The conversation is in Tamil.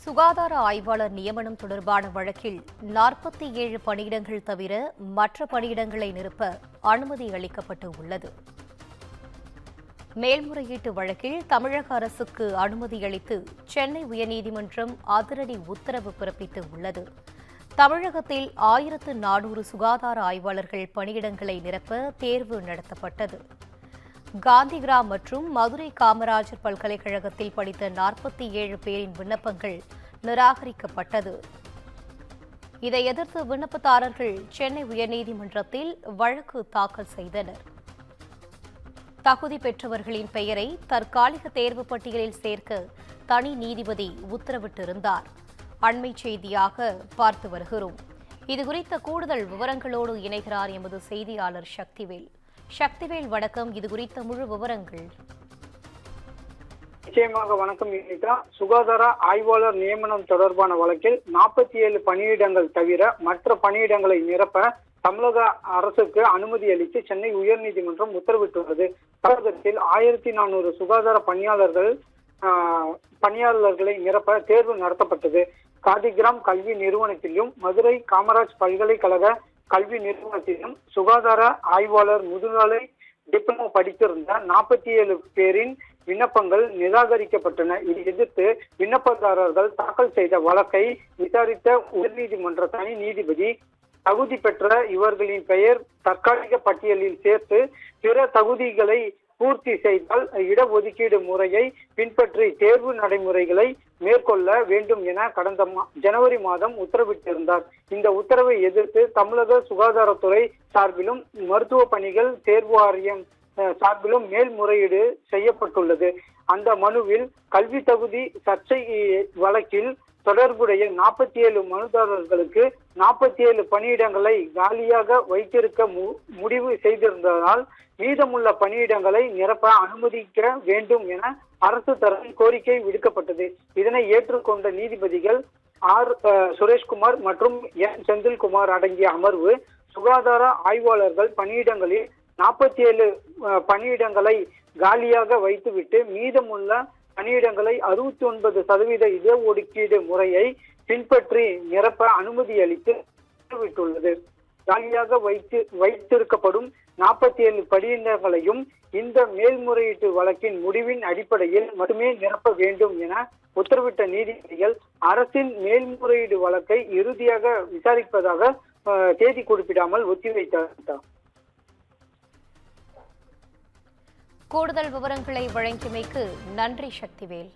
சுகாதார ஆய்வாளர் நியமனம் தொடர்பான வழக்கில் 47 பணியிடங்கள் தவிர மற்ற பணியிடங்களை நிரப்ப அனுமதி அளிக்கப்பட்டு உள்ளது. மேல்முறையீட்டு வழக்கில் தமிழக அரசுக்கு அனுமதி அளித்து சென்னை உயர்நீதிமன்றம் அதிரடி உத்தரவு பிறப்பித்து உள்ளது. தமிழகத்தில் 1400 சுகாதார ஆய்வாளர்கள் பணியிடங்களை நிரப்ப தேர்வு நடத்தப்பட்டது. காந்திகிராம் மற்றும் மதுரை காமராஜர் பல்கலைக்கழகத்தில் படித்த 47 பேரின் விண்ணப்பங்கள் நிராகரிக்கப்பட்டது. இதை எதிர்த்து விண்ணப்பதாரர்கள் சென்னை உயர்நீதிமன்றத்தில் வழக்கு தாக்கல் செய்தனர். தகுதி பெற்றவர்களின் பெயரை தற்காலிக தேர்வு பட்டியலில் சேர்க்க தனி நீதிபதி உத்தரவிட்டிருந்தார். அண்மை செய்தியாக பார்த்து வருகிறோம். இதுகுறித்த கூடுதல் விவரங்களோடு இணைகிறார் எமது செய்தியாளர் சக்திவேல். சக்திவேல், வணக்கம். இதுகுறித்த முழு விவரங்கள். நிச்சயமாக வணக்கம். சுகாதார ஆய்வாளர் நியமனம் தொடர்பான வழக்கில் 47 பணியிடங்கள் தவிர மற்ற பணியிடங்களை நிரப்ப தமிழக அரசுக்கு அனுமதி அளித்து சென்னை உயர்நீதிமன்றம் உத்தரவிட்டுள்ளது. தமிழகத்தில் 1400 சுகாதார பணியாளர்களை நிரப்ப தேர்வு நடத்தப்பட்டது. காந்திகிராம் கல்வி நிறுவனத்திலும் மதுரை காமராஜ் பல்கலைக்கழக கல்வி நிறுவனத்திலும் சுகாதார ஆய்வாளர் முதுகலை டிப்ளமோ படித்திருந்த 47 பேரின் விண்ணப்பங்கள் நிராகரிக்கப்பட்டன. இதை எதிர்த்து விண்ணப்பதாரர்கள் தாக்கல் செய்த வழக்கை விசாரித்த உயர்நீதிமன்ற தனி நீதிபதி தகுதி பெற்ற இவர்களின் பெயர் தற்காலிக பட்டியலில் சேர்த்து பிற தகுதிகளை பூர்த்தி செய்தால் இடஒதுக்கீடு முறையை பின்பற்றி தேர்வு நடைமுறைகளை மேற்கொள்ள வேண்டும் என கடந்த ஜனவரி மாதம் உத்தரவிட்டிருந்தார். இந்த உத்தரவை எதிர்த்து தமிழக சுகாதாரத்துறை சார்பிலும் மருத்துவ பணிகள் தேர்வு வாரியம் சார்பிலும் மேல்முறையீடு செய்யப்பட்டுள்ளது. அந்த மனுவில் கல்வி தகுதி சர்ச்சை வழக்கில் தொடர்புடைய 47 மனுதாரர்களுக்கு 47 பணியிடங்களை காலியாக வைத்திருக்க முடிவு செய்திருந்ததால் மீதமுள்ள பணியிடங்களை நிரப்ப அனுமதிக்க வேண்டும் என அரசு தரப்பில் கோரிக்கை விடுக்கப்பட்டது. இதனை ஏற்றுக்கொண்ட நீதிபதிகள் சுரேஷ்குமார் மற்றும் செந்தில்குமார் அடங்கிய அமர்வு சுகாதார ஆய்வாளர்கள் பணியிடங்களில் 47 பணியிடங்களை காலியாக வைத்துவிட்டு மீதமுள்ள பணியிடங்களை 69% இடஒதுக்கீடு முறையை பின்பற்றி நிரப்ப அனுமதி அளித்து உத்தரவிட்டுள்ளது. காலியாக வைத்திருக்கப்படும் 47 பணியிடங்களையும் இந்த மேல்முறையீட்டு வழக்கின் முடிவின் அடிப்படையில் மட்டுமே நிரப்ப வேண்டும் என உத்தரவிட்ட நீதிபதிகள் அரசின் மேல்முறையீடு வழக்கை இறுதியாக விசாரிப்பதாக தேதி குறிப்பிடாமல் ஒத்திவைத்தார். கூடுதல் விவரங்களை வழங்கியமைக்கு நன்றி சக்திவேல்.